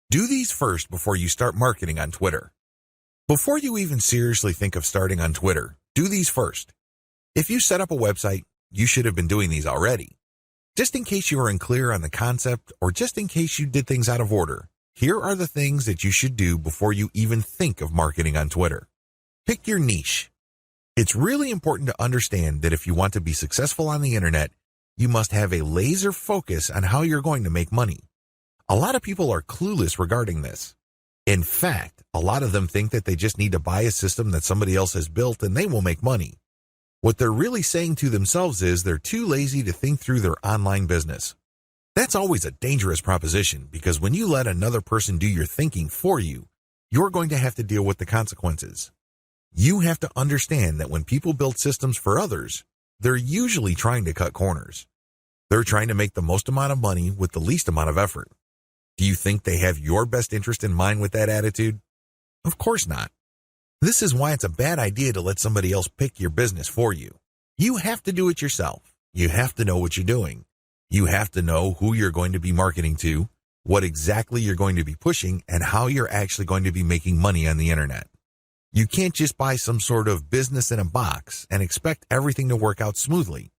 Do these first before you start marketing on Twitter. Before you even seriously think of starting on Twitter, do these first. If you set up a website, you should have been doing these already. Just in case you are unclear on the concept or just in case you did things out of order, here are the things that you should do before you even think of marketing on Twitter. Pick your niche. It's really important to understand that if you want to be successful on the internet, you must have a laser focus on how you're going to make money. A lot of people are clueless regarding this. In fact, a lot of them think that they just need to buy a system that somebody else has built and they will make money. What they're really saying to themselves is they're too lazy to think through their online business. That's always a dangerous proposition because when you let another person do your thinking for you, you're going to have to deal with the consequences. You have to understand that when people build systems for others, they're usually trying to cut corners. They're trying to make the most amount of money with the least amount of effort. Do you think they have your best interest in mind with that attitude? Of course not. This is why it's a bad idea to let somebody else pick your business for you. You have to do it yourself. You have to know what you're doing. You have to know who you're going to be marketing to, what exactly you're going to be pushing, and how you're actually going to be making money on the internet. You can't just buy some sort of business in a box and expect everything to work out smoothly.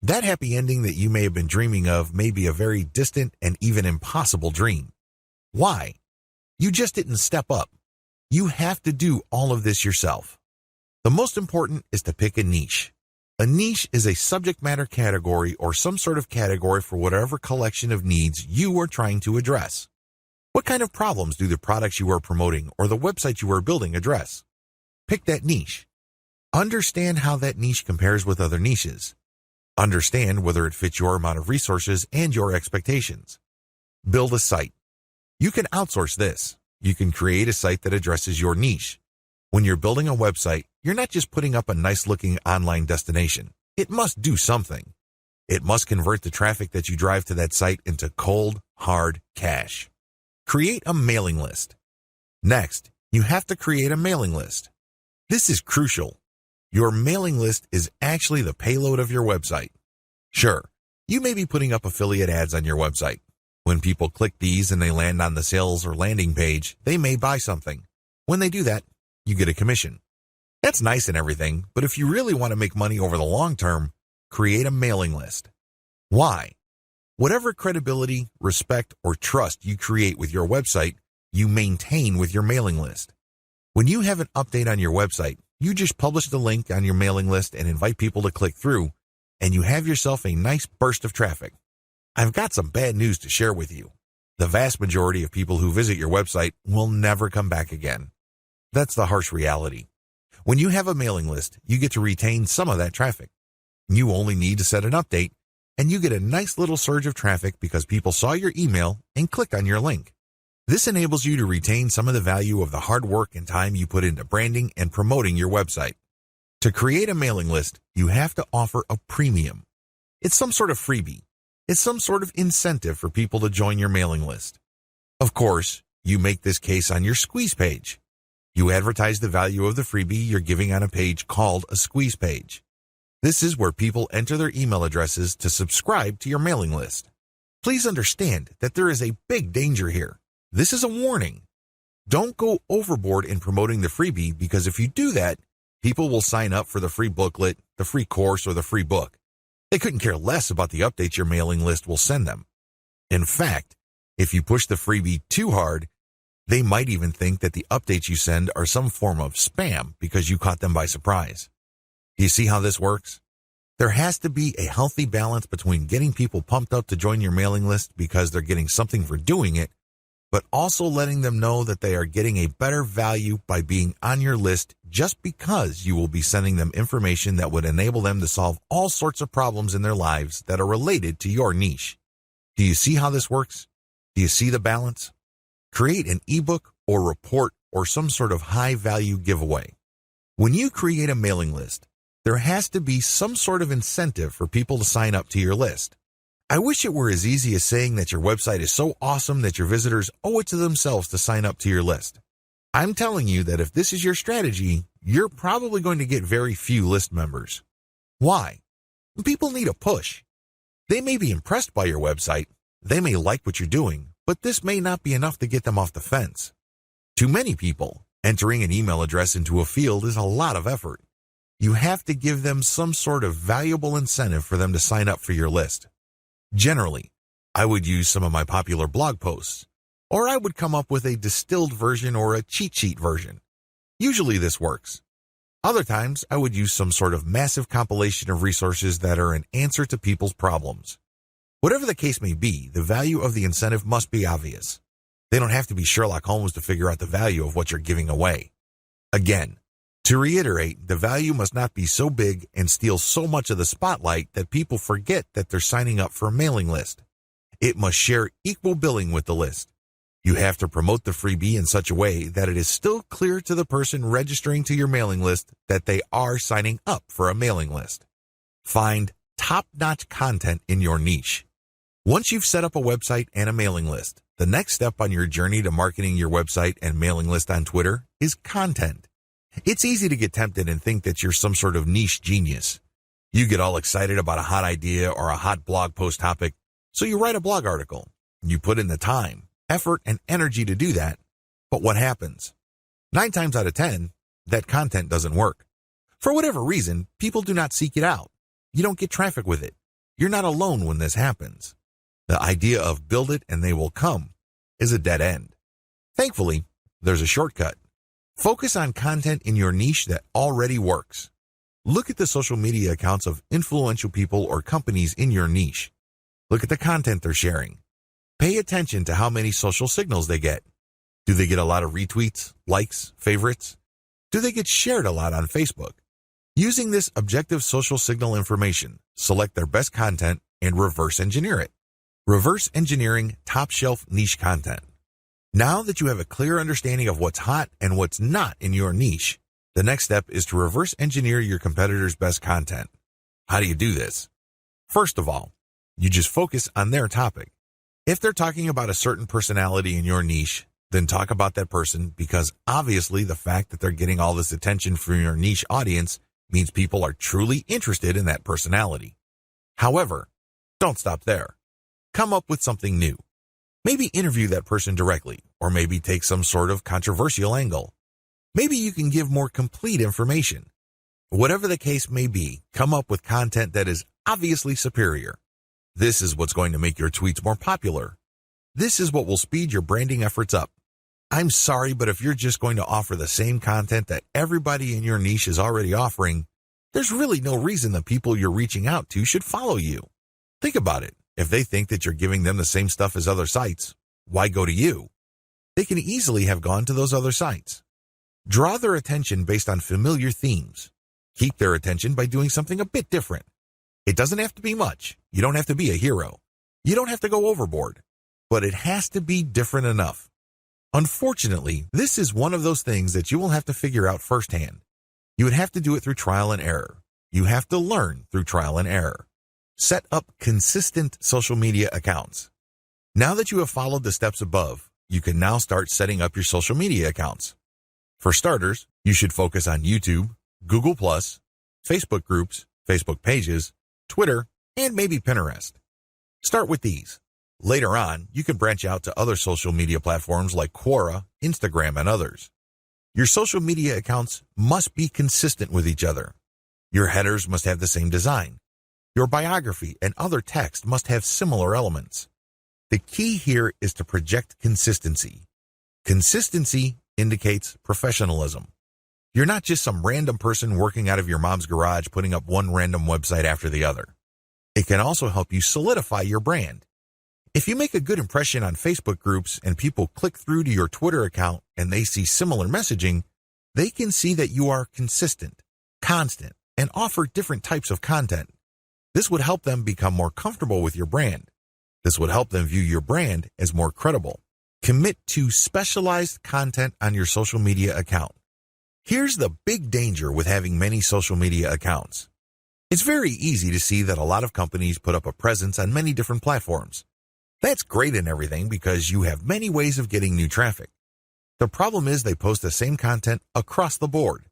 That happy ending that you may have been dreaming of may be a very distant and even impossible dream. Why? You just didn't step up. You have to do all of this yourself. The most important is to pick a niche. A niche is a subject matter category or some sort of category for whatever collection of needs you are trying to address. What kind of problems do the products you are promoting or the website you are building address? Pick that niche. Understand how that niche compares with other niches. Understand whether it fits your amount of resources and your expectations. Build a site. You can outsource this. You can create a site that addresses your niche. When you're building a website, you're not just putting up a nice-looking online destination. It must do something. It must convert the traffic that you drive to that site into cold, hard cash. Create a mailing list. Next, you have to create a mailing list. This is crucial. Your mailing list is actually the payload of your website. Sure, you may be putting up affiliate ads on your website. When people click these and they land on the sales or landing page, they may buy something. When they do that, you get a commission. That's nice and everything, but if you really want to make money over the long term, create a mailing list. Why? Whatever credibility, respect, or trust you create with your website, you maintain with your mailing list. When you have an update on your website, you just publish the link on your mailing list and invite people to click through, and you have yourself a nice burst of traffic. I've got some bad news to share with you. The vast majority of people who visit your website will never come back again. That's the harsh reality. When you have a mailing list, you get to retain some of that traffic. You only need to set an update, and you get a nice little surge of traffic because people saw your email and clicked on your link. This enables you to retain some of the value of the hard work and time you put into branding and promoting your website. To create a mailing list, you have to offer a premium. It's some sort of freebie. It's some sort of incentive for people to join your mailing list. Of course, you make this case on your squeeze page. You advertise the value of the freebie you're giving on a page called a squeeze page. This is where people enter their email addresses to subscribe to your mailing list. Please understand that there is a big danger here. This is a warning. Don't go overboard in promoting the freebie because if you do that, people will sign up for the free booklet, the free course, or the free book. They couldn't care less about the updates your mailing list will send them. In fact, if you push the freebie too hard, they might even think that the updates you send are some form of spam because you caught them by surprise. Do you see how this works? There has to be a healthy balance between getting people pumped up to join your mailing list because they're getting something for doing it, but also letting them know that they are getting a better value by being on your list just because you will be sending them information that would enable them to solve all sorts of problems in their lives that are related to your niche. Do you see how this works? Do you see the balance? Create an ebook or report or some sort of high-value giveaway. When you create a mailing list, there has to be some sort of incentive for people to sign up to your list. I wish it were as easy as saying that your website is so awesome that your visitors owe it to themselves to sign up to your list. I'm telling you that if this is your strategy, you're probably going to get very few list members. Why? People need a push. They may be impressed by your website, they may like what you're doing, but this may not be enough to get them off the fence. To many people, entering an email address into a field is a lot of effort. You have to give them some sort of valuable incentive for them to sign up for your list. Generally, I would use some of my popular blog posts, or I would come up with a distilled version or a cheat sheet version. Usually this works. Other times, I would use some sort of massive compilation of resources that are an answer to people's problems. Whatever the case may be, the value of the incentive must be obvious. They don't have to be Sherlock Holmes to figure out the value of what you're giving away. Again, to reiterate, the value must not be so big and steal so much of the spotlight that people forget that they're signing up for a mailing list. It must share equal billing with the list. You have to promote the freebie in such a way that it is still clear to the person registering to your mailing list that they are signing up for a mailing list. Find top-notch content in your niche. Once you've set up a website and a mailing list, the next step on your journey to marketing your website and mailing list on Twitter is content. It's easy to get tempted and think that you're some sort of niche genius. You get all excited about a hot idea or a hot blog post topic, so you write a blog article. You put in the time, effort, and energy to do that, but what happens? 9 times out of 10, that content doesn't work. For whatever reason, people do not seek it out. You don't get traffic with it. You're not alone when this happens. The idea of build it and they will come is a dead end. Thankfully, there's a shortcut. Focus on content in your niche that already works. Look at the social media accounts of influential people or companies in your niche. Look at the content they're sharing. Pay attention to how many social signals they get. Do they get a lot of retweets, likes, favorites? Do they get shared a lot on Facebook? Using this objective social signal information, select their best content and reverse engineer it. Reverse engineering top-shelf niche content. Now that you have a clear understanding of what's hot and what's not in your niche, the next step is to reverse engineer your competitors' best content. How do you do this? First of all, you just focus on their topic. If they're talking about a certain personality in your niche, then talk about that person, because obviously the fact that they're getting all this attention from your niche audience means people are truly interested in that personality. However, don't stop there. Come up with something new. Maybe interview that person directly, or maybe take some sort of controversial angle. Maybe you can give more complete information. Whatever the case may be, come up with content that is obviously superior. This is what's going to make your tweets more popular. This is what will speed your branding efforts up. I'm sorry, but if you're just going to offer the same content that everybody in your niche is already offering, there's really no reason the people you're reaching out to should follow you. Think about it. If they think that you're giving them the same stuff as other sites, why go to you? They can easily have gone to those other sites. Draw their attention based on familiar themes. Keep their attention by doing something a bit different. It doesn't have to be much. You don't have to be a hero. You don't have to go overboard. But it has to be different enough. Unfortunately, this is one of those things that you will have to figure out firsthand. You would have to do it through trial and error. You have to learn through trial and error. Set up consistent social media accounts. Now that you have followed the steps above, you can now start setting up your social media accounts. For starters, you should focus on YouTube, Google+, Facebook groups, Facebook pages, Twitter, and maybe Pinterest. Start with these. Later on, you can branch out to other social media platforms like Quora, Instagram, and others. Your social media accounts must be consistent with each other. Your headers must have the same design. Your biography and other text must have similar elements. The key here is to project consistency. Consistency indicates professionalism. You're not just some random person working out of your mom's garage putting up one random website after the other. It can also help you solidify your brand. If you make a good impression on Facebook groups and people click through to your Twitter account and they see similar messaging, they can see that you are consistent, constant, and offer different types of content. This would help them become more comfortable with your brand. This would help them view your brand as more credible. Commit to specialized content on your social media account. Here's the big danger with having many social media accounts. It's very easy to see that a lot of companies put up a presence on many different platforms. That's great and everything because you have many ways of getting new traffic. The problem is they post the same content across the board.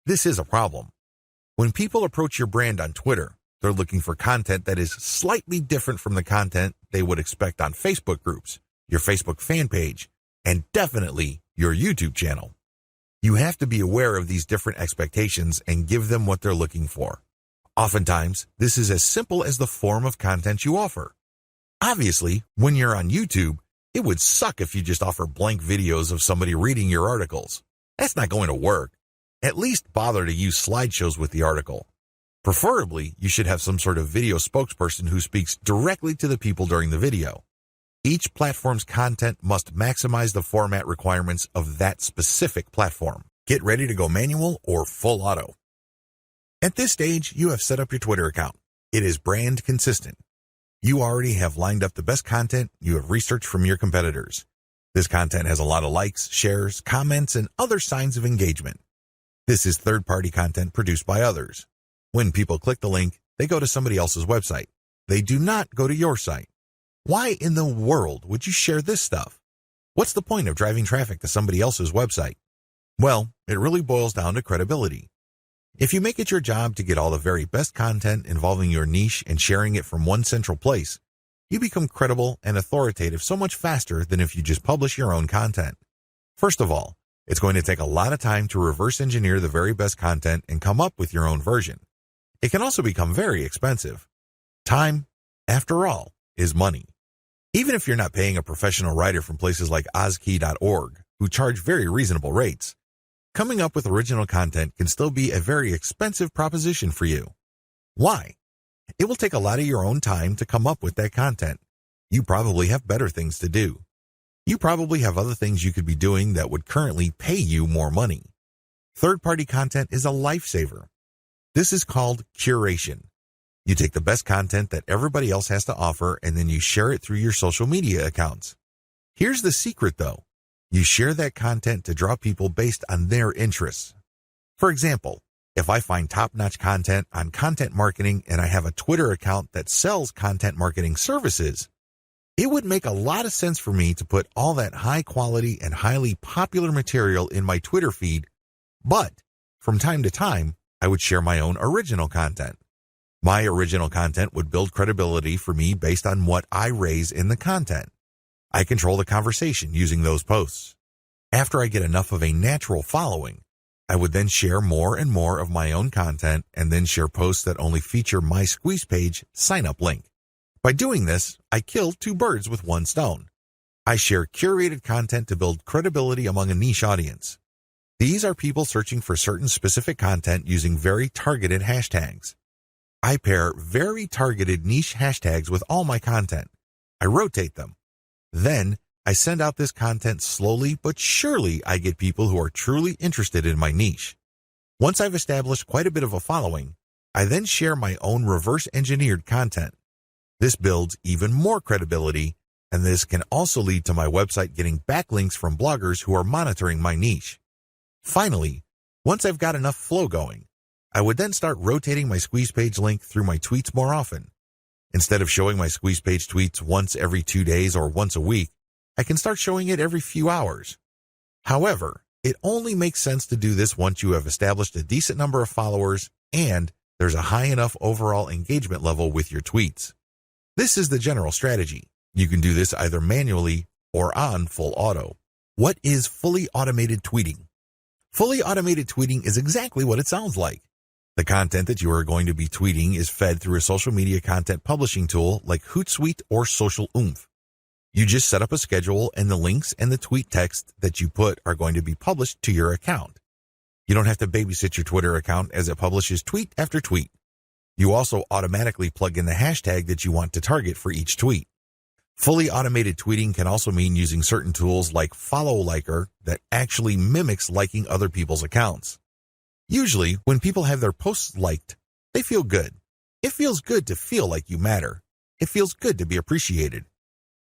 This is a problem. When people approach your brand on Twitter, they're looking for content that is slightly different from the content they would expect on Facebook groups, your Facebook fan page, and definitely your YouTube channel. You have to be aware of these different expectations and give them what they're looking for. Oftentimes, this is as simple as the form of content you offer. Obviously, when you're on YouTube, it would suck if you just offer blank videos of somebody reading your articles. That's not going to work. At least bother to use slideshows with the article. Preferably, you should have some sort of video spokesperson who speaks directly to the people during the video. Each platform's content must maximize the format requirements of that specific platform. Get ready to go manual or full auto. At this stage, you have set up your Twitter account. It is brand consistent. You already have lined up the best content you have researched from your competitors. This content has a lot of likes, shares, comments, and other signs of engagement. This is third-party content produced by others. When people click the link, they go to somebody else's website. They do not go to your site. Why in the world would you share this stuff? What's the point of driving traffic to somebody else's website? Well, it really boils down to credibility. If you make it your job to get all the very best content involving your niche and sharing it from one central place, you become credible and authoritative so much faster than if you just publish your own content. First of all, it's going to take a lot of time to reverse engineer the very best content and come up with your own version. It can also become very expensive. Time, after all, is money. Even if you're not paying a professional writer from places like ozkey.org, who charge very reasonable rates, coming up with original content can still be a very expensive proposition for you. Why? It will take a lot of your own time to come up with that content. You probably have better things to do. You probably have other things you could be doing that would currently pay you more money. Third-party content is a lifesaver. This is called curation. You take the best content that everybody else has to offer and then you share it through your social media accounts. Here's the secret though. You share that content to draw people based on their interests. For example, if I find top-notch content on content marketing and I have a Twitter account that sells content marketing services, it would make a lot of sense for me to put all that high-quality and highly popular material in my Twitter feed, but from time to time, I would share my own original content. My original content would build credibility for me based on what I raise in the content. I control the conversation using those posts. After I get enough of a natural following, I would then share more and more of my own content and then share posts that only feature my squeeze page sign-up link. By doing this, I kill two birds with one stone. I share curated content to build credibility among a niche audience. These are people searching for certain specific content using very targeted hashtags. I pair very targeted niche hashtags with all my content. I rotate them. Then, I send out this content slowly but surely. I get people who are truly interested in my niche. Once I've established quite a bit of a following, I then share my own reverse-engineered content. This builds even more credibility, and this can also lead to my website getting backlinks from bloggers who are monitoring my niche. Finally, once I've got enough flow going, I would then start rotating my squeeze page link through my tweets more often. Instead of showing my squeeze page tweets once every 2 days or once a week, I can start showing it every few hours. However, it only makes sense to do this once you have established a decent number of followers and there's a high enough overall engagement level with your tweets. This is the general strategy. You can do this either manually or on full auto. What is fully automated tweeting? Fully automated tweeting is exactly what it sounds like. The content that you are going to be tweeting is fed through a social media content publishing tool like Hootsuite or Social Oomph. You just set up a schedule and the links and the tweet text that you put are going to be published to your account. You don't have to babysit your Twitter account as it publishes tweet after tweet. You also automatically plug in the hashtag that you want to target for each tweet. Fully automated tweeting can also mean using certain tools like Follow Liker that actually mimics liking other people's accounts. Usually, when people have their posts liked, they feel good. It feels good to feel like you matter. It feels good to be appreciated.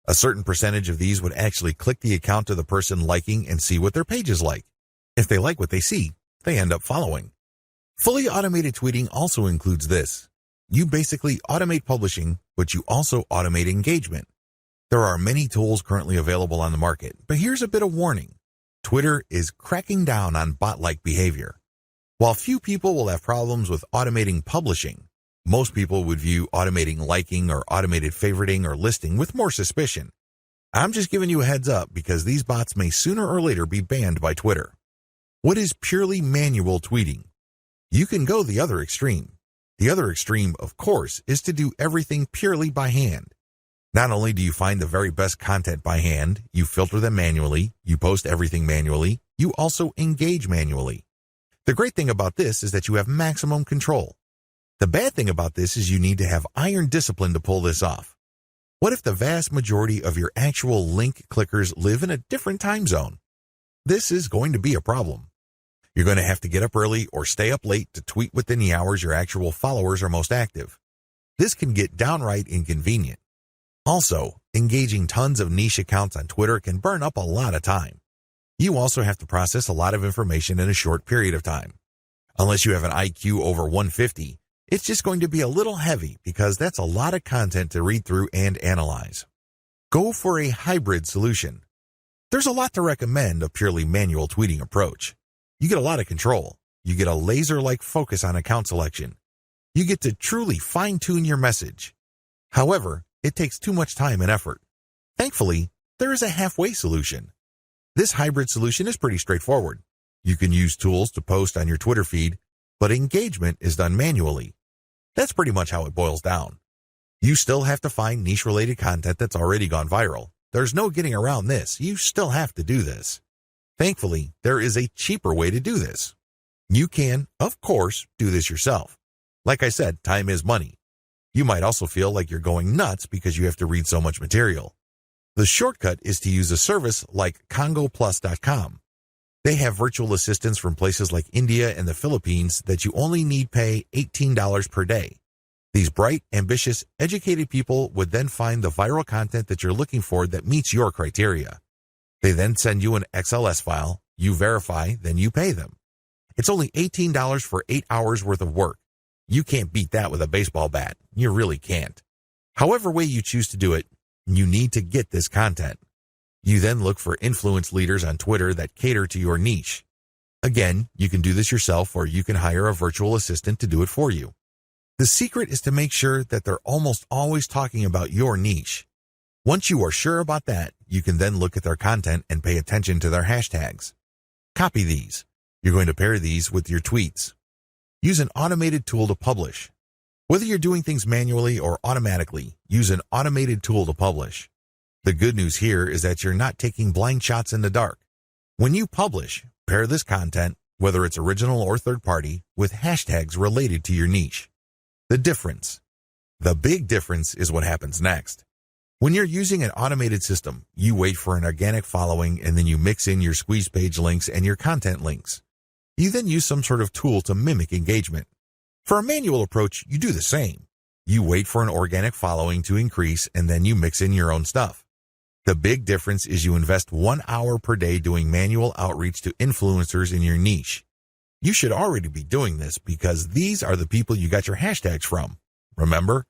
A certain percentage of these would actually click the account of the person liking and see what their page is like. If they like what they see, they end up following. Fully automated tweeting also includes this. You basically automate publishing, but you also automate engagement. There are many tools currently available on the market, but here's a bit of warning. Twitter is cracking down on bot-like behavior. While few people will have problems with automating publishing, most people would view automating liking or automated favoriting or listing with more suspicion. I'm just giving you a heads up because these bots may sooner or later be banned by Twitter. What is purely manual tweeting? You can go the other extreme. The other extreme, of course, is to do everything purely by hand. Not only do you find the very best content by hand, you filter them manually, you post everything manually, you also engage manually. The great thing about this is that you have maximum control. The bad thing about this is you need to have iron discipline to pull this off. What if the vast majority of your actual link clickers live in a different time zone? This is going to be a problem. You're going to have to get up early or stay up late to tweet within the hours your actual followers are most active. This can get downright inconvenient. Also, engaging tons of niche accounts on Twitter can burn up a lot of time. You also have to process a lot of information in a short period of time. Unless you have an IQ over 150, it's just going to be a little heavy because that's a lot of content to read through and analyze. Go for a hybrid solution. There's a lot to recommend a purely manual tweeting approach. You get a lot of control. You get a laser-like focus on account selection. You get to truly fine-tune your message. However, it takes too much time and effort. Thankfully, there is a halfway solution. This hybrid solution is pretty straightforward. You can use tools to post on your Twitter feed, but engagement is done manually. That's pretty much how it boils down. You still have to find niche-related content that's already gone viral. There's no getting around this. You still have to do this. Thankfully, there is a cheaper way to do this. You can, of course, do this yourself. Like I said, time is money. You might also feel like you're going nuts because you have to read so much material. The shortcut is to use a service like congoplus.com. They have virtual assistants from places like India and the Philippines that you only need pay $18 per day. These bright, ambitious, educated people would then find the viral content that you're looking for that meets your criteria. They then send you an XLS file, you verify, then you pay them. It's only $18 for 8 hours worth of work. You can't beat that with a baseball bat. You really can't. However way you choose to do it, you need to get this content. You then look for influence leaders on Twitter that cater to your niche. Again, you can do this yourself or you can hire a virtual assistant to do it for you. The secret is to make sure that they're almost always talking about your niche. Once you are sure about that, you can then look at their content and pay attention to their hashtags. Copy these. You're going to pair these with your tweets. Use an automated tool to publish. Whether you're doing things manually or automatically, use an automated tool to publish. The good news here is that you're not taking blind shots in the dark. When you publish, pair this content, whether it's original or third-party, with hashtags related to your niche. The difference. The big difference is what happens next. When you're using an automated system, you wait for an organic following and then you mix in your squeeze page links and your content links. You then use some sort of tool to mimic engagement. For a manual approach, you do the same. You wait for an organic following to increase and then you mix in your own stuff. The big difference is you invest 1 hour per day doing manual outreach to influencers in your niche. You should already be doing this because these are the people you got your hashtags from. Remember?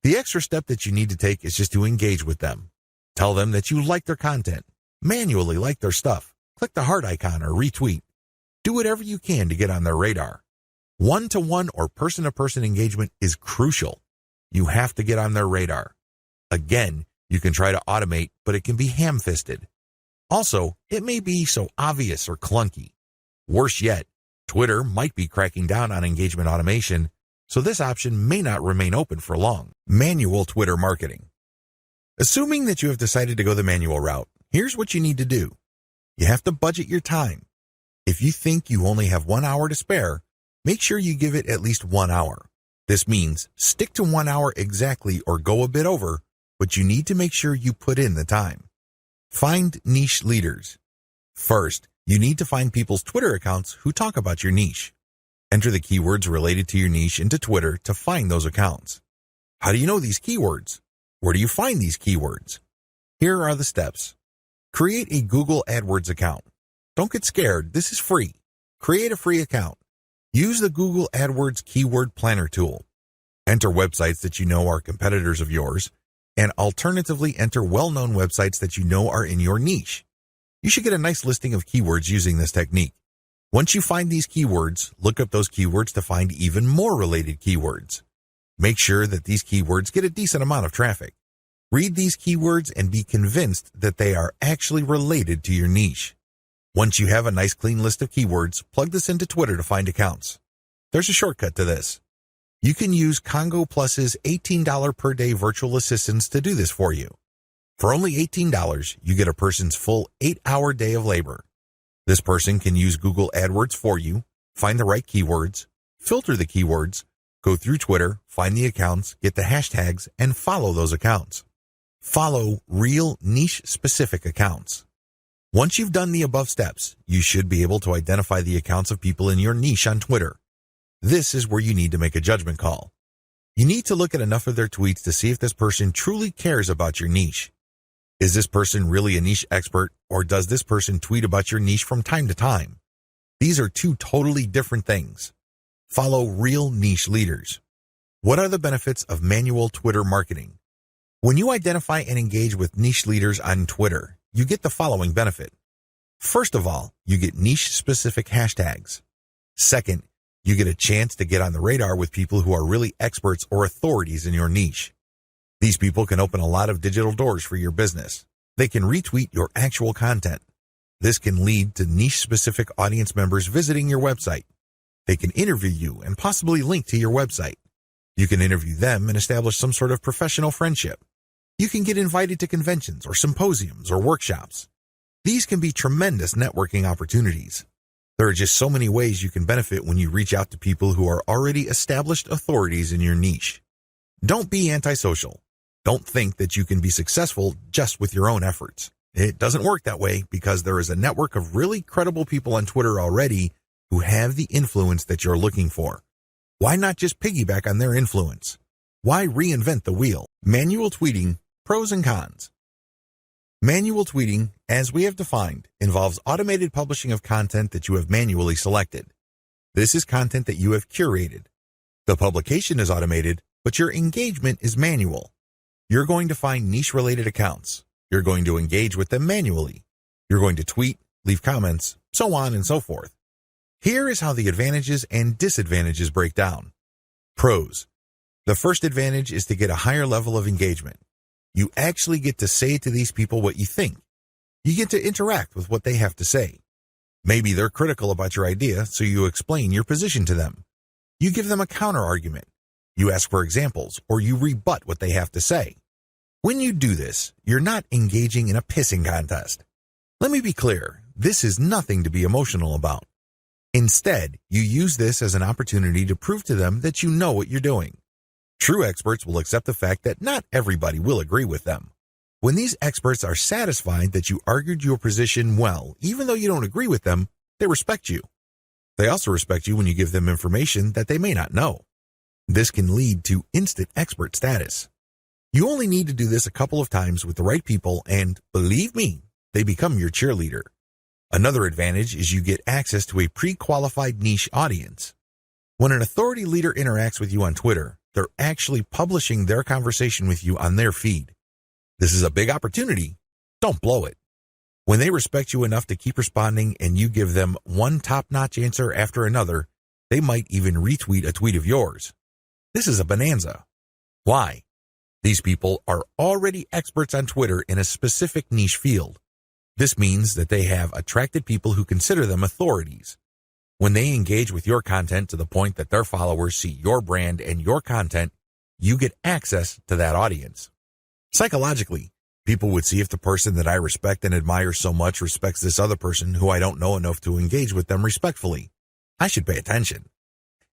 The extra step that you need to take is just to engage with them. Tell them that you like their content. Manually like their stuff. Click the heart icon or retweet. Do whatever you can to get on their radar. One-to-one or person-to-person engagement is crucial. You have to get on their radar. Again, you can try to automate, but it can be ham-fisted. Also, it may be so obvious or clunky. Worse yet, Twitter might be cracking down on engagement automation, so this option may not remain open for long. Manual Twitter marketing. Assuming that you have decided to go the manual route, here's what you need to do. You have to budget your time. If you think you only have 1 hour to spare, make sure you give it at least 1 hour. This means stick to 1 hour exactly or go a bit over, but you need to make sure you put in the time. Find niche leaders. First, you need to find people's Twitter accounts who talk about your niche. Enter the keywords related to your niche into Twitter to find those accounts. How do you know these keywords? Where do you find these keywords? Here are the steps. Create a Google AdWords account. Don't get scared, this is free. Create a free account. Use the Google AdWords Keyword Planner tool. Enter websites that you know are competitors of yours, and alternatively enter well-known websites that you know are in your niche. You should get a nice listing of keywords using this technique. Once you find these keywords, look up those keywords to find even more related keywords. Make sure that these keywords get a decent amount of traffic. Read these keywords and be convinced that they are actually related to your niche. Once you have a nice clean list of keywords, plug this into Twitter to find accounts. There's a shortcut to this. You can use Congo Plus's $18 per day virtual assistants to do this for you. For only $18, you get a person's full 8-hour day of labor. This person can use Google AdWords for you, find the right keywords, filter the keywords, go through Twitter, find the accounts, get the hashtags, and follow those accounts. Follow real niche-specific accounts. Once you've done the above steps, you should be able to identify the accounts of people in your niche on Twitter. This is where you need to make a judgment call. You need to look at enough of their tweets to see if this person truly cares about your niche. Is this person really a niche expert, or does this person tweet about your niche from time to time? These are two totally different things. Follow real niche leaders. What are the benefits of manual Twitter marketing? When you identify and engage with niche leaders on Twitter, you get the following benefit. First of all, you get niche-specific hashtags. Second, you get a chance to get on the radar with people who are really experts or authorities in your niche. These people can open a lot of digital doors for your business. They can retweet your actual content. This can lead to niche-specific audience members visiting your website. They can interview you and possibly link to your website. You can interview them and establish some sort of professional friendship. You can get invited to conventions or symposiums or workshops. These can be tremendous networking opportunities. There are just so many ways you can benefit when you reach out to people who are already established authorities in your niche. Don't be antisocial. Don't think that you can be successful just with your own efforts. It doesn't work that way because there is a network of really credible people on Twitter already who have the influence that you're looking for. Why not just piggyback on their influence? Why reinvent the wheel? Manual tweeting, pros and cons. Manual tweeting, as we have defined, involves automated publishing of content that you have manually selected. This is content that you have curated. The publication is automated, but your engagement is manual. You're going to find niche-related accounts. You're going to engage with them manually. You're going to tweet, leave comments, so on and so forth. Here is how the advantages and disadvantages break down. Pros. The first advantage is to get a higher level of engagement. You actually get to say to these people what you think. You get to interact with what they have to say. Maybe they're critical about your idea, so you explain your position to them. You give them a counter-argument. You ask for examples, or you rebut what they have to say. When you do this, you're not engaging in a pissing contest. Let me be clear, this is nothing to be emotional about. Instead, you use this as an opportunity to prove to them that you know what you're doing. True experts will accept the fact that not everybody will agree with them. When these experts are satisfied that you argued your position well, even though you don't agree with them, they respect you. They also respect you when you give them information that they may not know. This can lead to instant expert status. You only need to do this a couple of times with the right people and, believe me, they become your cheerleader. Another advantage is you get access to a pre-qualified niche audience. When an authority leader interacts with you on Twitter, they're actually publishing their conversation with you on their feed. This is a big opportunity. Don't blow it. When they respect you enough to keep responding and you give them one top-notch answer after another, they might even retweet a tweet of yours. This is a bonanza. Why? These people are already experts on Twitter in a specific niche field. This means that they have attracted people who consider them authorities. When they engage with your content to the point that their followers see your brand and your content, you get access to that audience. Psychologically, people would see if the person that I respect and admire so much respects this other person who I don't know enough to engage with them respectfully. I should pay attention.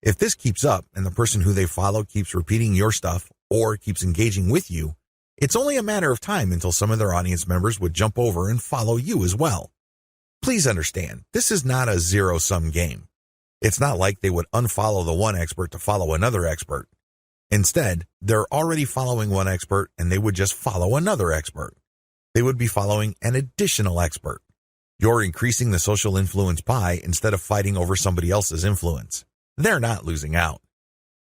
If this keeps up and the person who they follow keeps repeating your stuff or keeps engaging with you, it's only a matter of time until some of their audience members would jump over and follow you as well. Please understand, this is not a zero-sum game. It's not like they would unfollow the one expert to follow another expert. Instead, they're already following one expert and they would just follow another expert. They would be following an additional expert. You're increasing the social influence pie instead of fighting over somebody else's influence. They're not losing out.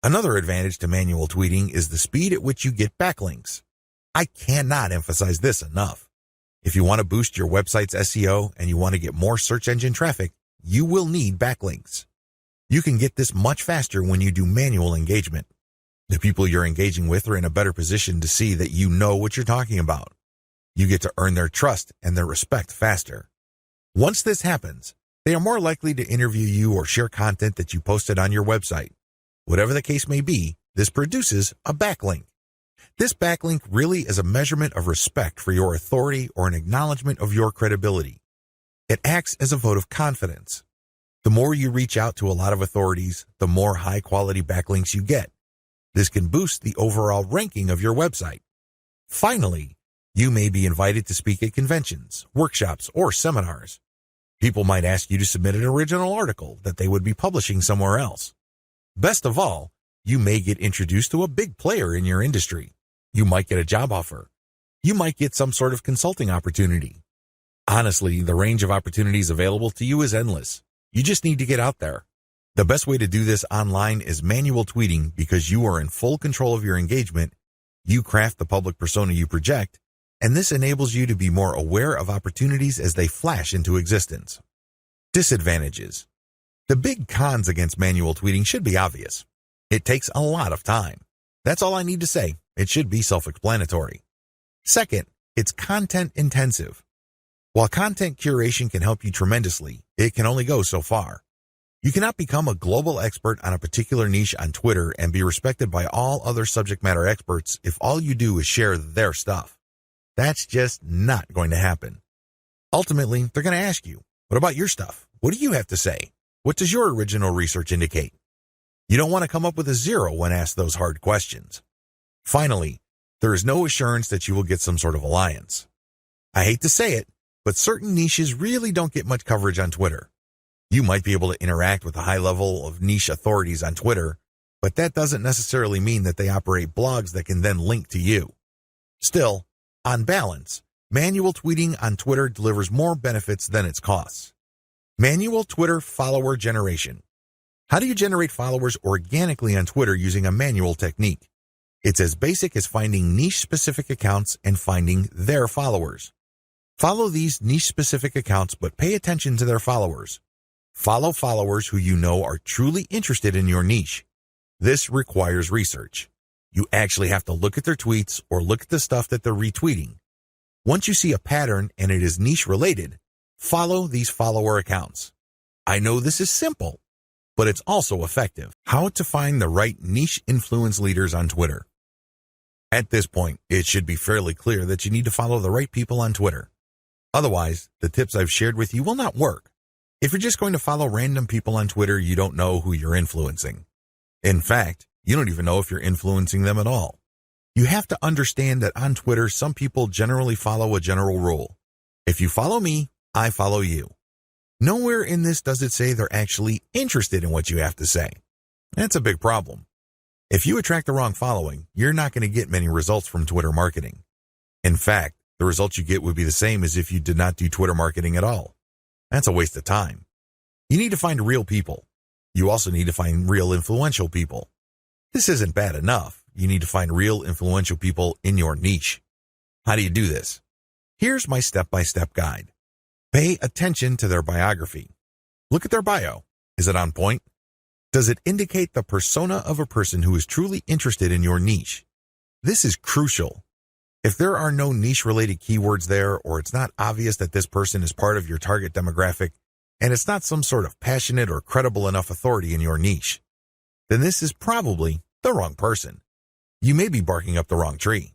Another advantage to manual tweeting is the speed at which you get backlinks. I cannot emphasize this enough. If you want to boost your website's SEO and you want to get more search engine traffic, you will need backlinks. You can get this much faster when you do manual engagement. The people you're engaging with are in a better position to see that you know what you're talking about. You get to earn their trust and their respect faster. Once this happens, they are more likely to interview you or share content that you posted on your website. Whatever the case may be, this produces a backlink. This backlink really is a measurement of respect for your authority or an acknowledgement of your credibility. It acts as a vote of confidence. The more you reach out to a lot of authorities, the more high-quality backlinks you get. This can boost the overall ranking of your website. Finally, you may be invited to speak at conventions, workshops, or seminars. People might ask you to submit an original article that they would be publishing somewhere else. Best of all, you may get introduced to a big player in your industry. You might get a job offer. You might get some sort of consulting opportunity. Honestly, the range of opportunities available to you is endless. You just need to get out there. The best way to do this online is manual tweeting because you are in full control of your engagement. You craft the public persona you project, and this enables you to be more aware of opportunities as they flash into existence. Disadvantages. The big cons against manual tweeting should be obvious. It takes a lot of time. That's all I need to say. It should be self-explanatory. Second, it's content intensive. While content curation can help you tremendously, it can only go so far. You cannot become a global expert on a particular niche on Twitter and be respected by all other subject matter experts if all you do is share their stuff. That's just not going to happen. Ultimately, they're going to ask you, what about your stuff? What do you have to say? What does your original research indicate? You don't want to come up with a zero when asked those hard questions. Finally, there is no assurance that you will get some sort of alliance. I hate to say it, but certain niches really don't get much coverage on Twitter. You might be able to interact with a high level of niche authorities on Twitter, but that doesn't necessarily mean that they operate blogs that can then link to you. Still, on balance, manual tweeting on Twitter delivers more benefits than its costs. Manual Twitter follower generation. How do you generate followers organically on Twitter using a manual technique? It's as basic as finding niche-specific accounts and finding their followers. Follow these niche-specific accounts, but pay attention to their followers. Follow followers who you know are truly interested in your niche. This requires research. You actually have to look at their tweets or look at the stuff that they're retweeting. Once you see a pattern and it is niche-related, follow these follower accounts. I know this is simple, but it's also effective. How to find the right niche influence leaders on Twitter. At this point, it should be fairly clear that you need to follow the right people on Twitter. Otherwise, the tips I've shared with you will not work. If you're just going to follow random people on Twitter, you don't know who you're influencing. In fact, you don't even know if you're influencing them at all. You have to understand that on Twitter, some people generally follow a general rule. If you follow me, I follow you. Nowhere in this does it say they're actually interested in what you have to say. That's a big problem. If you attract the wrong following, you're not going to get many results from Twitter marketing. In fact, the results you get would be the same as if you did not do Twitter marketing at all. That's a waste of time. You need to find real people. You also need to find real influential people. This isn't bad enough. You need to find real influential people in your niche. How do you do this? Here's my step-by-step guide. Pay attention to their biography. Look at their bio. Is it on point? Does it indicate the persona of a person who is truly interested in your niche? This is crucial. If there are no niche-related keywords there, or it's not obvious that this person is part of your target demographic, and it's not some sort of passionate or credible enough authority in your niche, then this is probably the wrong person. You may be barking up the wrong tree.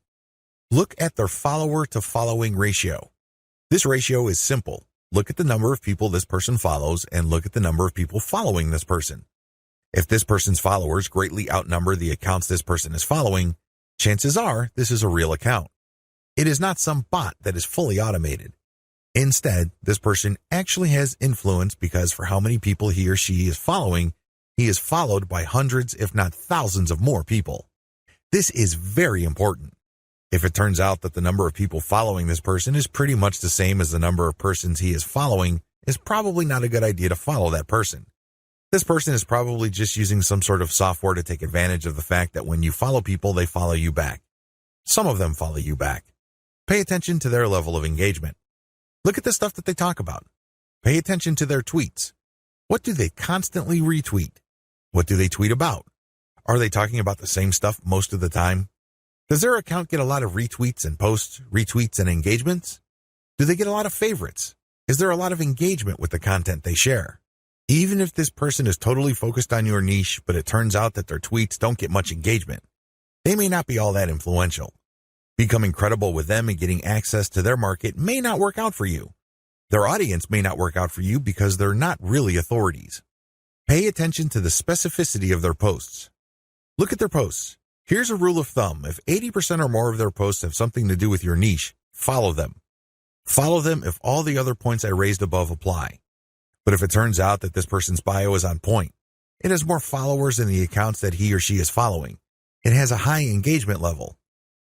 Look at their follower-to-following ratio. This ratio is simple. Look at the number of people this person follows and look at the number of people following this person. If this person's followers greatly outnumber the accounts this person is following, chances are this is a real account. It is not some bot that is fully automated. Instead, this person actually has influence because for how many people he or she is following, he is followed by hundreds, if not thousands of more people. This is very important. If it turns out that the number of people following this person is pretty much the same as the number of persons he is following, it's probably not a good idea to follow that person. This person is probably just using some sort of software to take advantage of the fact that when you follow people, they follow you back. Some of them follow you back. Pay attention to their level of engagement. Look at the stuff that they talk about. Pay attention to their tweets. What do they constantly retweet? What do they tweet about? Are they talking about the same stuff most of the time? Does their account get a lot of retweets and posts, retweets and engagements? Do they get a lot of favorites? Is there a lot of engagement with the content they share? Even if this person is totally focused on your niche, but it turns out that their tweets don't get much engagement, they may not be all that influential. Becoming credible with them and getting access to their market may not work out for you. Their audience may not work out for you because they're not really authorities. Pay attention to the specificity of their posts. Look at their posts. Here's a rule of thumb. If 80% or more of their posts have something to do with your niche, follow them. Follow them if all the other points I raised above apply. But if it turns out that this person's bio is on point, it has more followers than the accounts that he or she is following, it has a high engagement level,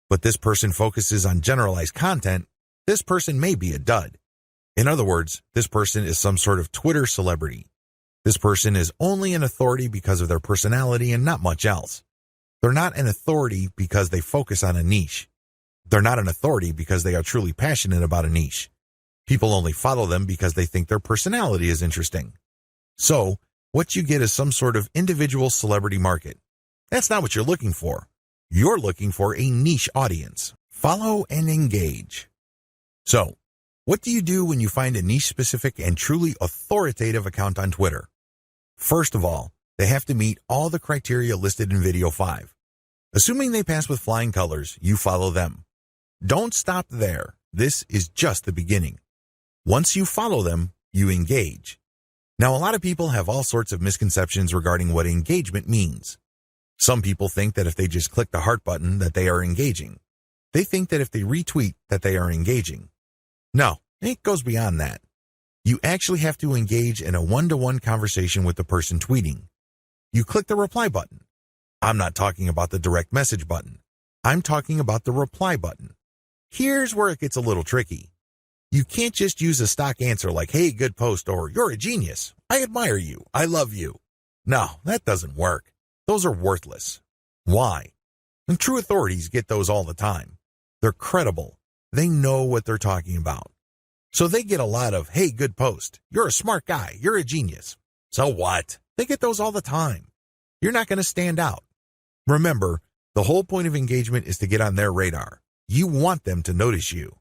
but this person focuses on generalized content, this person may be a dud. In other words, this person is some sort of Twitter celebrity. This person is only an authority because of their personality and not much else. They're not an authority because they focus on a niche. They're not an authority because they are truly passionate about a niche. People only follow them because they think their personality is interesting. So, what you get is some sort of individual celebrity market. That's not what you're looking for. You're looking for a niche audience. Follow and engage. So, what do you do when you find a niche-specific and truly authoritative account on Twitter? First of all, they have to meet all the criteria listed in video 5. Assuming they pass with flying colors, you follow them. Don't stop there. This is just the beginning. Once you follow them, you engage. Now, a lot of people have all sorts of misconceptions regarding what engagement means. Some people think that if they just click the heart button that they are engaging. They think that if they retweet that they are engaging. No, it goes beyond that. You actually have to engage in a one-to-one conversation with the person tweeting. You click the reply button. I'm not talking about the direct message button. I'm talking about the reply button. Here's where it gets a little tricky. You can't just use a stock answer like, hey, good post, or you're a genius. I admire you. I love you. No, that doesn't work. Those are worthless. Why? And true authorities get those all the time. They're credible. They know what they're talking about. So they get a lot of, hey, good post. You're a smart guy. You're a genius. So what? They get those all the time. You're not going to stand out. Remember, the whole point of engagement is to get on their radar. You want them to notice you.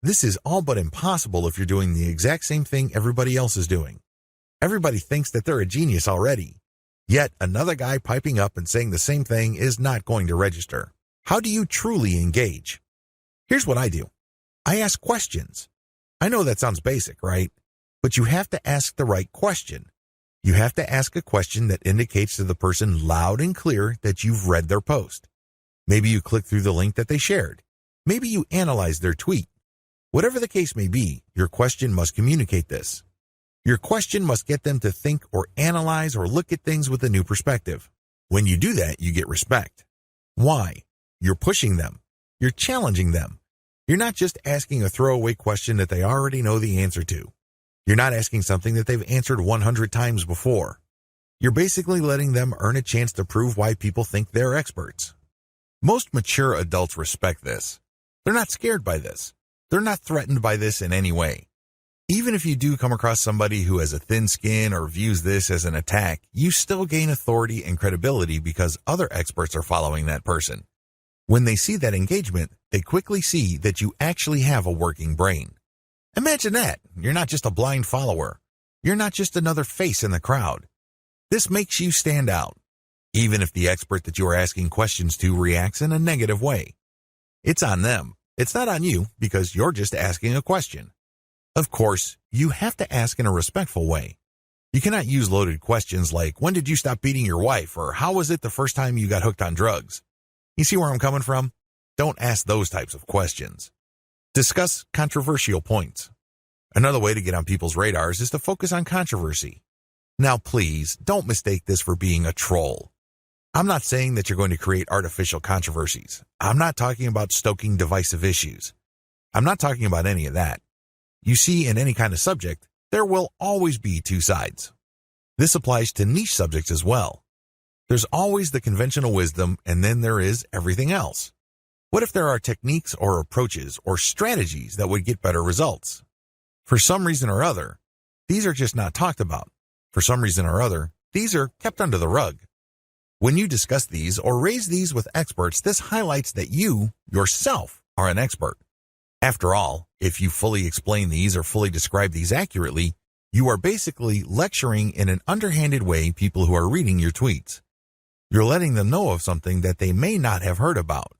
This is all but impossible if you're doing the exact same thing everybody else is doing. Everybody thinks that they're a genius already. Yet another guy piping up and saying the same thing is not going to register. How do you truly engage? Here's what I do. I ask questions. I know that sounds basic, right? But you have to ask the right question. You have to ask a question that indicates to the person loud and clear that you've read their post. Maybe you click through the link that they shared. Maybe you analyze their tweet. Whatever the case may be, your question must communicate this. Your question must get them to think or analyze or look at things with a new perspective. When you do that, you get respect. Why? You're pushing them. You're challenging them. You're not just asking a throwaway question that they already know the answer to. You're not asking something that they've answered 100 times before. You're basically letting them earn a chance to prove why people think they're experts. Most mature adults respect this. They're not scared by this. They're not threatened by this in any way. Even if you do come across somebody who has a thin skin or views this as an attack, you still gain authority and credibility because other experts are following that person. When they see that engagement, they quickly see that you actually have a working brain. Imagine that. You're not just a blind follower. You're not just another face in the crowd. This makes you stand out, even if the expert that you are asking questions to reacts in a negative way. It's on them. It's not on you because you're just asking a question. Of course, you have to ask in a respectful way. You cannot use loaded questions like, when did you stop beating your wife? Or how was it the first time you got hooked on drugs? You see where I'm coming from? Don't ask those types of questions. Discuss controversial points. Another way to get on people's radars is to focus on controversy. Now, please, don't mistake this for being a troll. I'm not saying that you're going to create artificial controversies. I'm not talking about stoking divisive issues. I'm not talking about any of that. You see, in any kind of subject, there will always be two sides. This applies to niche subjects as well. There's always the conventional wisdom, and then there is everything else. What if there are techniques or approaches or strategies that would get better results? For some reason or other, these are just not talked about. For some reason or other, these are kept under the rug. When you discuss these or raise these with experts, this highlights that you, yourself, are an expert. After all, if you fully explain these or fully describe these accurately, you are basically lecturing in an underhanded way people who are reading your tweets. You're letting them know of something that they may not have heard about.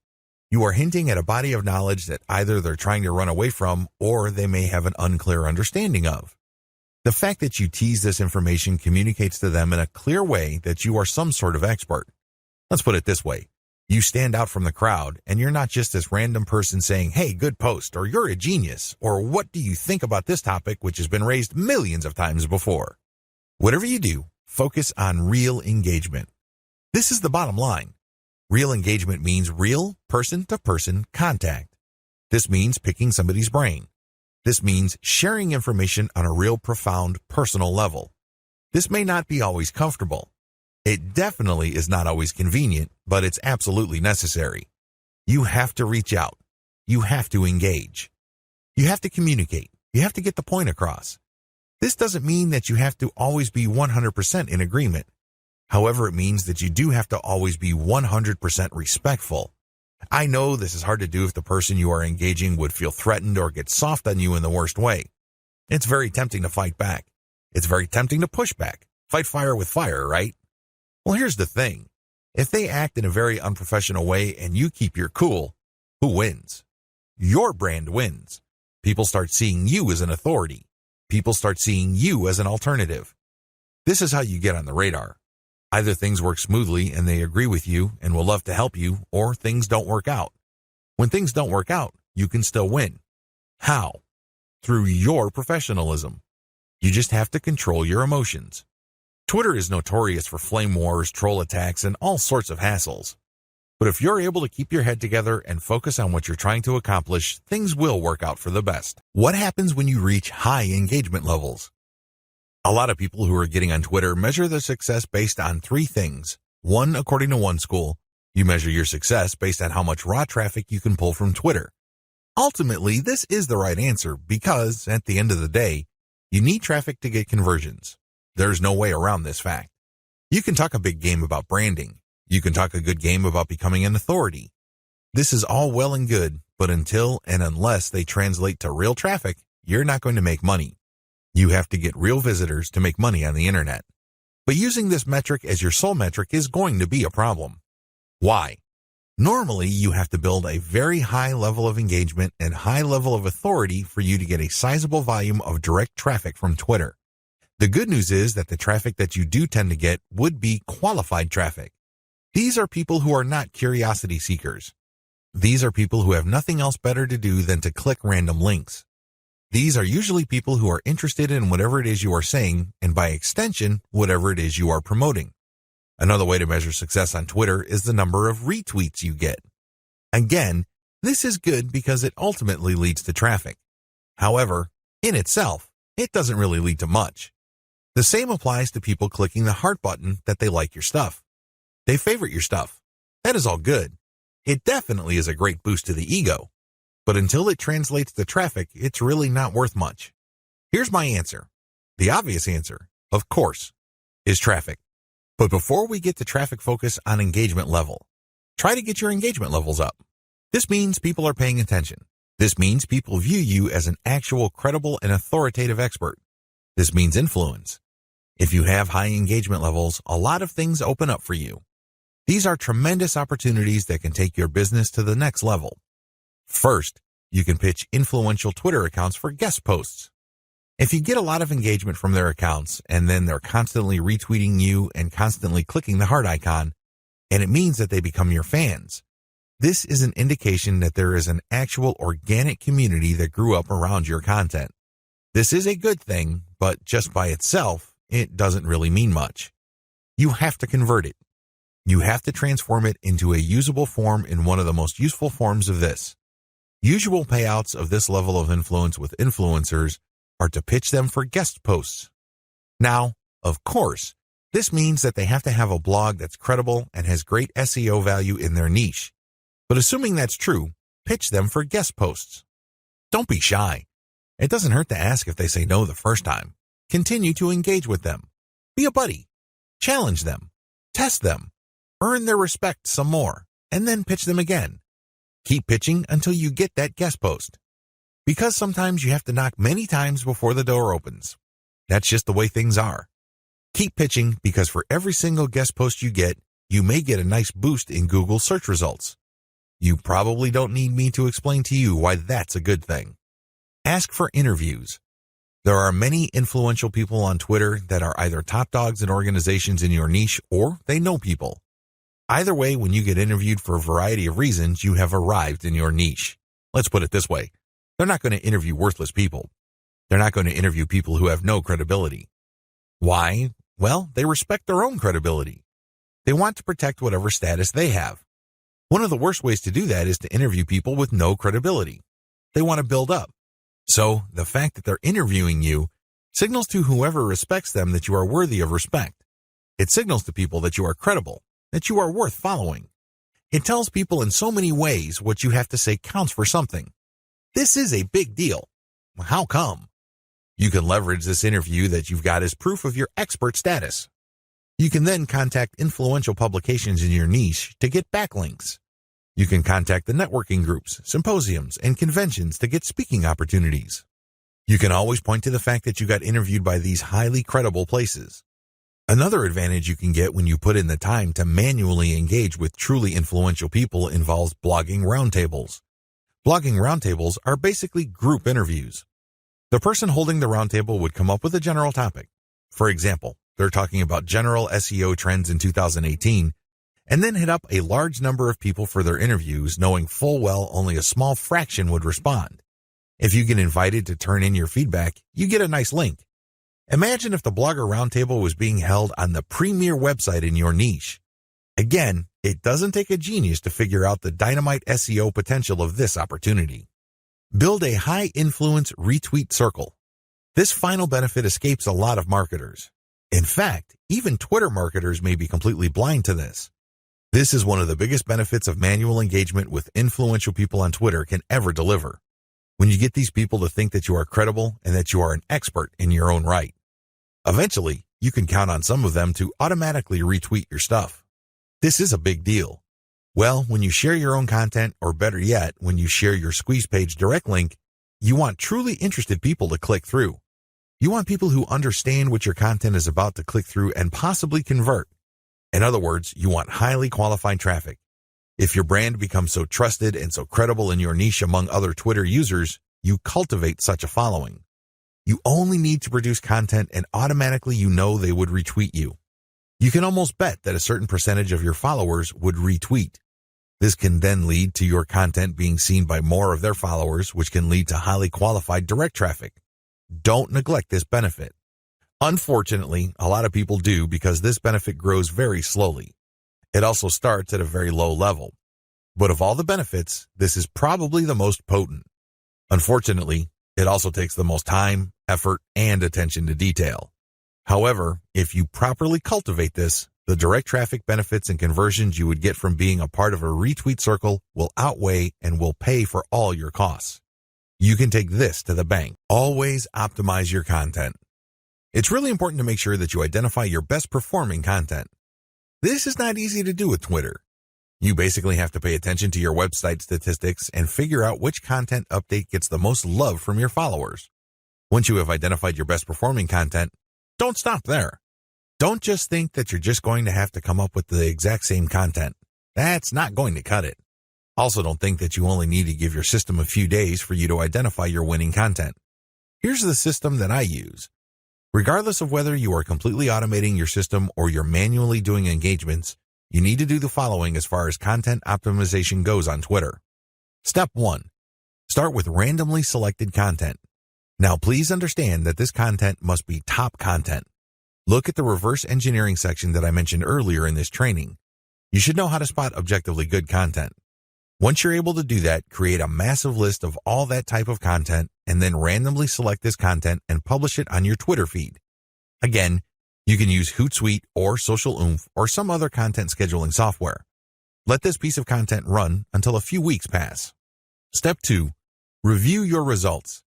You are hinting at a body of knowledge that either they're trying to run away from or they may have an unclear understanding of. The fact that you tease this information communicates to them in a clear way that you are some sort of expert. Let's put it this way. You stand out from the crowd, and you're not just this random person saying, "Hey, good post," or "You're a genius," or "What do you think about this topic," which has been raised millions of times before. Whatever you do, focus on real engagement. This is the bottom line. Real engagement means real person-to-person contact. This means picking somebody's brain. This means sharing information on a real profound personal level. This may not be always comfortable. It definitely is not always convenient, but it's absolutely necessary. You have to reach out. You have to engage. You have to communicate. You have to get the point across. This doesn't mean that you have to always be 100% in agreement. However, it means that you do have to always be 100% respectful. I know this is hard to do if the person you are engaging would feel threatened or get soft on you in the worst way. It's very tempting to fight back. It's very tempting to push back. Fight fire with fire, right? Well, here's the thing. If they act in a very unprofessional way and you keep your cool, who wins? Your brand wins. People start seeing you as an authority. People start seeing you as an alternative. This is how you get on the radar. Either things work smoothly and they agree with you and will love to help you, or things don't work out. When things don't work out, you can still win. How? Through your professionalism. You just have to control your emotions. Twitter is notorious for flame wars, troll attacks, and all sorts of hassles. But if you're able to keep your head together and focus on what you're trying to accomplish, things will work out for the best. What happens when you reach high engagement levels? A lot of people who are getting on Twitter measure their success based on three things. One, according to one school, you measure your success based on how much raw traffic you can pull from Twitter. Ultimately, this is the right answer because, at the end of the day, you need traffic to get conversions. There's no way around this fact. You can talk a big game about branding. You can talk a good game about becoming an authority. This is all well and good, but until and unless they translate to real traffic, you're not going to make money. You have to get real visitors to make money on the internet. But using this metric as your sole metric is going to be a problem. Why? Normally, you have to build a very high level of engagement and high level of authority for you to get a sizable volume of direct traffic from Twitter. The good news is that the traffic that you do tend to get would be qualified traffic. These are people who are not curiosity seekers. These are people who have nothing else better to do than to click random links. These are usually people who are interested in whatever it is you are saying, and by extension, whatever it is you are promoting. Another way to measure success on Twitter is the number of retweets you get. Again, this is good because it ultimately leads to traffic. However, in itself, it doesn't really lead to much. The same applies to people clicking the heart button that they like your stuff. They favorite your stuff. That is all good. It definitely is a great boost to the ego. But until it translates to traffic, it's really not worth much. Here's my answer. The obvious answer, of course, is traffic. But before we get to traffic focus on engagement level, try to get your engagement levels up. This means people are paying attention. This means people view you as an actual credible and authoritative expert. This means influence. If you have high engagement levels, a lot of things open up for you. These are tremendous opportunities that can take your business to the next level. First, you can pitch influential Twitter accounts for guest posts. If you get a lot of engagement from their accounts and then they're constantly retweeting you and constantly clicking the heart icon, and it means that they become your fans, this is an indication that there is an actual organic community that grew up around your content. This is a good thing, but just by itself, it doesn't really mean much. You have to convert it. You have to transform it into a usable form in one of the most useful forms of this. Usual payouts of this level of influence with influencers are to pitch them for guest posts. Now, of course, this means that they have to have a blog that's credible and has great SEO value in their niche. But assuming that's true, pitch them for guest posts. Don't be shy. It doesn't hurt to ask if they say no the first time. Continue to engage with them. Be a buddy. Challenge them. Test them. Earn their respect some more, and then pitch them again. Keep pitching until you get that guest post. Because sometimes you have to knock many times before the door opens. That's just the way things are. Keep pitching because for every single guest post you get, you may get a nice boost in Google search results. You probably don't need me to explain to you why that's a good thing. Ask for interviews. There are many influential people on Twitter that are either top dogs in organizations in your niche or they know people. Either way, when you get interviewed for a variety of reasons, you have arrived in your niche. Let's put it this way. They're not going to interview worthless people. They're not going to interview people who have no credibility. Why? Well, they respect their own credibility. They want to protect whatever status they have. One of the worst ways to do that is to interview people with no credibility. They want to build up. So, the fact that they're interviewing you signals to whoever respects them that you are worthy of respect. It signals to people that you are credible, that you are worth following. It tells people in so many ways what you have to say counts for something. This is a big deal. How come? You can leverage this interview that you've got as proof of your expert status. You can then contact influential publications in your niche to get backlinks. You can contact the networking groups, symposiums, and conventions to get speaking opportunities. You can always point to the fact that you got interviewed by these highly credible places. Another advantage you can get when you put in the time to manually engage with truly influential people involves blogging roundtables. Blogging roundtables are basically group interviews. The person holding the roundtable would come up with a general topic. For example, they're talking about general SEO trends in 2018, and then hit up a large number of people for their interviews, knowing full well only a small fraction would respond. If you get invited to turn in your feedback, you get a nice link. Imagine if the Blogger Roundtable was being held on the premier website in your niche. Again, it doesn't take a genius to figure out the dynamite SEO potential of this opportunity. Build a high-influence retweet circle. This final benefit escapes a lot of marketers. In fact, even Twitter marketers may be completely blind to this. This is one of the biggest benefits of manual engagement with influential people on Twitter can ever deliver. When you get these people to think that you are credible and that you are an expert in your own right. Eventually, you can count on some of them to automatically retweet your stuff. This is a big deal. Well, when you share your own content, or better yet, when you share your squeeze page direct link, you want truly interested people to click through. You want people who understand what your content is about to click through and possibly convert. In other words, you want highly qualified traffic. If your brand becomes so trusted and so credible in your niche among other Twitter users, you cultivate such a following. You only need to produce content and automatically you know they would retweet you. You can almost bet that a certain percentage of your followers would retweet. This can then lead to your content being seen by more of their followers, which can lead to highly qualified direct traffic. Don't neglect this benefit. Unfortunately, a lot of people do because this benefit grows very slowly. It also starts at a very low level. But of all the benefits, this is probably the most potent. Unfortunately, it also takes the most time, effort, and attention to detail. However, if you properly cultivate this, the direct traffic benefits and conversions you would get from being a part of a retweet circle will outweigh and will pay for all your costs. You can take this to the bank. Always optimize your content. It's really important to make sure that you identify your best performing content. This is not easy to do with Twitter. You basically have to pay attention to your website statistics and figure out which content update gets the most love from your followers. Once you have identified your best performing content, don't stop there. Don't just think that you're just going to have to come up with the exact same content. That's not going to cut it. Also, don't think that you only need to give your system a few days for you to identify your winning content. Here's the system that I use. Regardless of whether you are completely automating your system or you're manually doing engagements, you need to do the following as far as content optimization goes on Twitter. Step 1. Start with randomly selected content. Now, please understand that this content must be top content. Look at the reverse engineering section that I mentioned earlier in this training. You should know how to spot objectively good content. Once you're able to do that, create a massive list of all that type of content and then randomly select this content and publish it on your Twitter feed. Again, you can use Hootsuite or Social Oomph or some other content scheduling software. Let this piece of content run until a few weeks pass. Step 2. Review your results.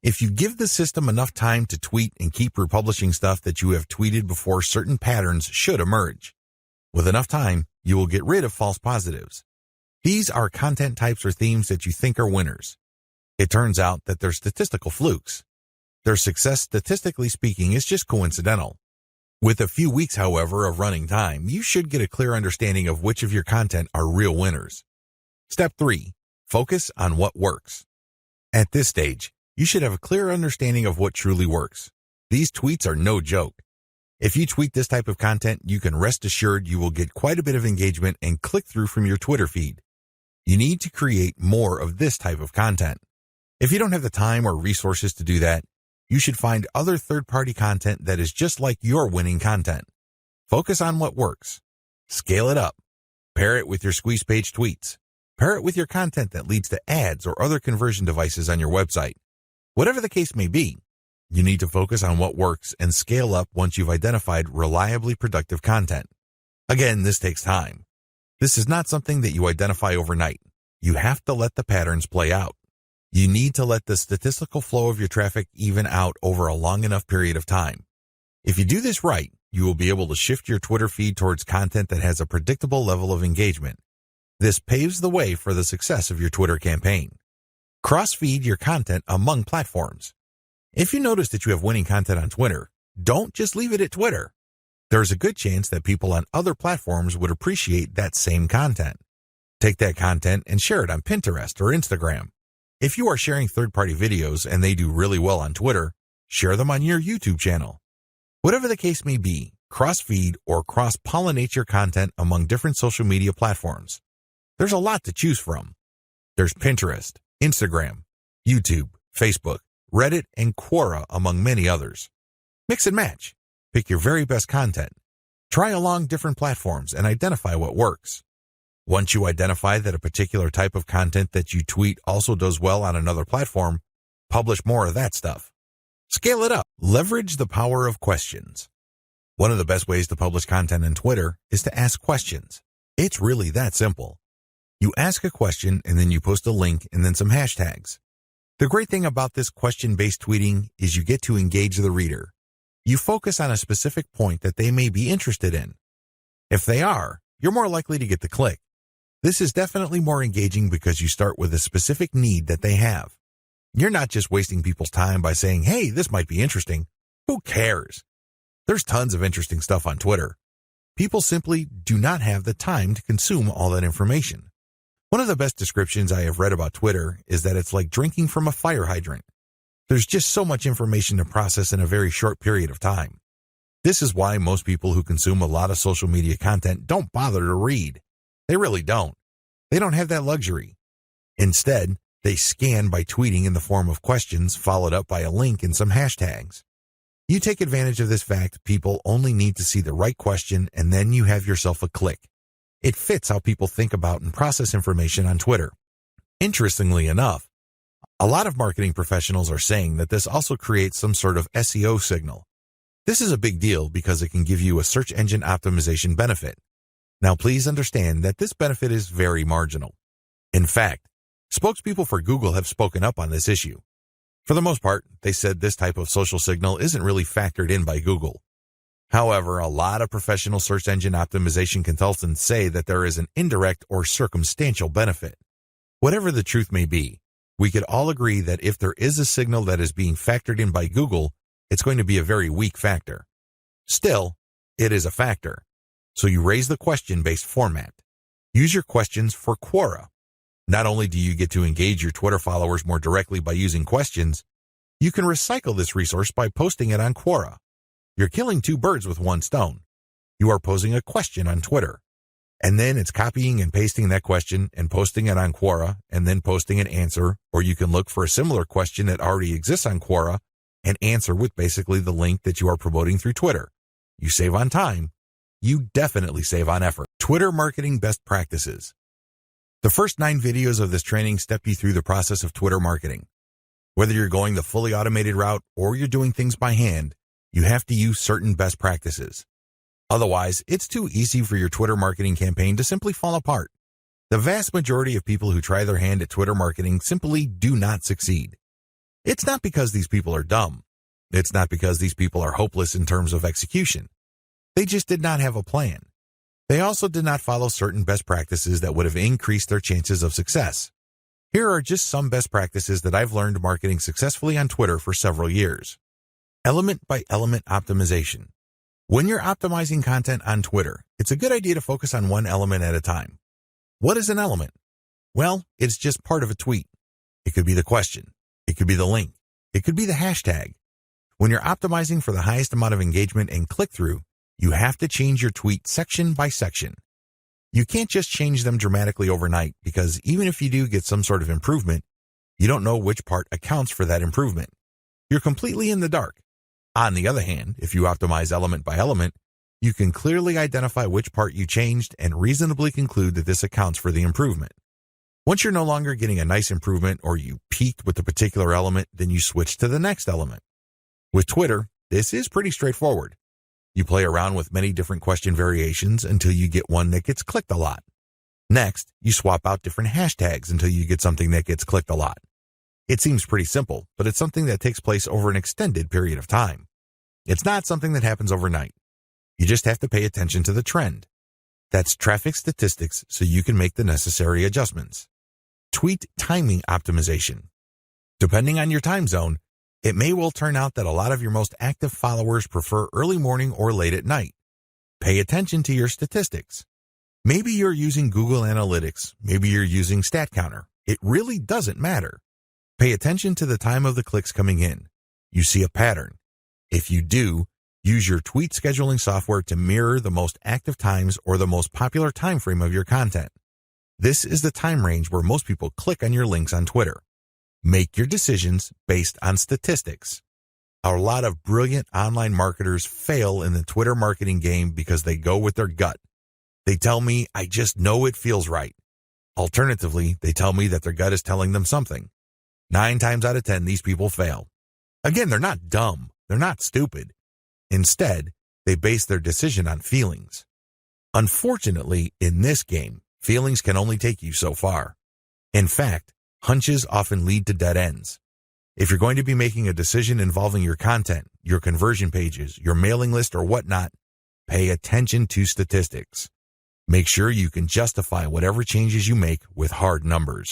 If you give the system enough time to tweet and keep republishing stuff that you have tweeted before, certain patterns should emerge. With enough time, you will get rid of false positives. These are content types or themes that you think are winners. It turns out that they're statistical flukes. Their success, statistically speaking, is just coincidental. With a few weeks, however, of running time, you should get a clear understanding of which of your content are real winners. Step 3. Focus on what works. At this stage, you should have a clear understanding of what truly works. These tweets are no joke. If you tweet this type of content, you can rest assured you will get quite a bit of engagement and click-through from your Twitter feed. You need to create more of this type of content. If you don't have the time or resources to do that, you should find other third-party content that is just like your winning content. Focus on what works. Scale it up. Pair it with your squeeze page tweets. Pair it with your content that leads to ads or other conversion devices on your website. Whatever the case may be, you need to focus on what works and scale up once you've identified reliably productive content. Again, this takes time. This is not something that you identify overnight. You have to let the patterns play out. You need to let the statistical flow of your traffic even out over a long enough period of time. If you do this right, you will be able to shift your Twitter feed towards content that has a predictable level of engagement. This paves the way for the success of your Twitter campaign. Cross-feed your content among platforms. If you notice that you have winning content on Twitter, don't just leave it at Twitter. There's a good chance that people on other platforms would appreciate that same content. Take that content and share it on Pinterest or Instagram. If you are sharing third-party videos and they do really well on Twitter, share them on your YouTube channel. Whatever the case may be, cross-feed or cross-pollinate your content among different social media platforms. There's a lot to choose from. There's Pinterest, Instagram, YouTube, Facebook, Reddit, and Quora, among many others. Mix and match. Pick your very best content. Try along different platforms and identify what works. Once you identify that a particular type of content that you tweet also does well on another platform, publish more of that stuff. Scale it up. Leverage the power of questions. One of the best ways to publish content on Twitter is to ask questions. It's really that simple. You ask a question and then you post a link and then some hashtags. The great thing about this question-based tweeting is you get to engage the reader. You focus on a specific point that they may be interested in. If they are, you're more likely to get the click. This is definitely more engaging because you start with a specific need that they have. You're not just wasting people's time by saying, hey, this might be interesting. Who cares? There's tons of interesting stuff on Twitter. People simply do not have the time to consume all that information. One of the best descriptions I have read about Twitter is that it's like drinking from a fire hydrant. There's just so much information to process in a very short period of time. This is why most people who consume a lot of social media content don't bother to read. They really don't. They don't have that luxury. Instead, they scan by tweeting in the form of questions followed up by a link and some hashtags. You take advantage of this fact, people only need to see the right question and then you have yourself a click. It fits how people think about and process information on Twitter. Interestingly enough, a lot of marketing professionals are saying that this also creates some sort of SEO signal. This is a big deal because it can give you a search engine optimization benefit. Now, please understand that this benefit is very marginal. In fact, spokespeople for Google have spoken up on this issue. For the most part, they said this type of social signal isn't really factored in by Google. However, a lot of professional search engine optimization consultants say that there is an indirect or circumstantial benefit. Whatever the truth may be, we could all agree that if there is a signal that is being factored in by Google, it's going to be a very weak factor. Still, it is a factor. So you raise the question-based format. Use your questions for Quora. Not only do you get to engage your Twitter followers more directly by using questions, you can recycle this resource by posting it on Quora. You're killing two birds with one stone. You are posing a question on Twitter, and then it's copying and pasting that question and posting it on Quora and then posting an answer, or you can look for a similar question that already exists on Quora and answer with basically the link that you are promoting through Twitter. You save on time. You definitely save on effort. Twitter marketing best practices. The first 9 videos of this training step you through the process of Twitter marketing. Whether you're going the fully automated route or you're doing things by hand, you have to use certain best practices. Otherwise, it's too easy for your Twitter marketing campaign to simply fall apart. The vast majority of people who try their hand at Twitter marketing simply do not succeed. It's not because these people are dumb. It's not because these people are hopeless in terms of execution. They just did not have a plan. They also did not follow certain best practices that would have increased their chances of success. Here are just some best practices that I've learned marketing successfully on Twitter for several years. Element by element optimization. When you're optimizing content on Twitter, it's a good idea to focus on one element at a time. What is an element? Well, it's just part of a tweet. It could be the question. It could be the link. It could be the hashtag. When you're optimizing for the highest amount of engagement and click-through, you have to change your tweet section by section. You can't just change them dramatically overnight because even if you do get some sort of improvement, you don't know which part accounts for that improvement. You're completely in the dark. On the other hand, if you optimize element by element, you can clearly identify which part you changed and reasonably conclude that this accounts for the improvement. Once you're no longer getting a nice improvement or you peaked with a particular element, then you switch to the next element. With Twitter, this is pretty straightforward. You play around with many different question variations until you get one that gets clicked a lot. Next, you swap out different hashtags until you get something that gets clicked a lot. It seems pretty simple, but it's something that takes place over an extended period of time. It's not something that happens overnight. You just have to pay attention to the trend. That's traffic statistics so you can make the necessary adjustments. Tweet timing optimization. Depending on your time zone, it may well turn out that a lot of your most active followers prefer early morning or late at night. Pay attention to your statistics. Maybe you're using Google Analytics. Maybe you're using StatCounter. It really doesn't matter. Pay attention to the time of the clicks coming in. You see a pattern. If you do, use your tweet scheduling software to mirror the most active times or the most popular time frame of your content. This is the time range where most people click on your links on Twitter. Make your decisions based on statistics. A lot of brilliant online marketers fail in the Twitter marketing game because they go with their gut. They tell me, I just know it feels right. Alternatively, they tell me that their gut is telling them something. 9 times out of 10, these people fail. Again, they're not dumb. They're not stupid. Instead, they base their decision on feelings. Unfortunately, in this game, feelings can only take you so far. In fact, hunches often lead to dead ends. If you're going to be making a decision involving your content, your conversion pages, your mailing list, or whatnot, pay attention to statistics. Make sure you can justify whatever changes you make with hard numbers.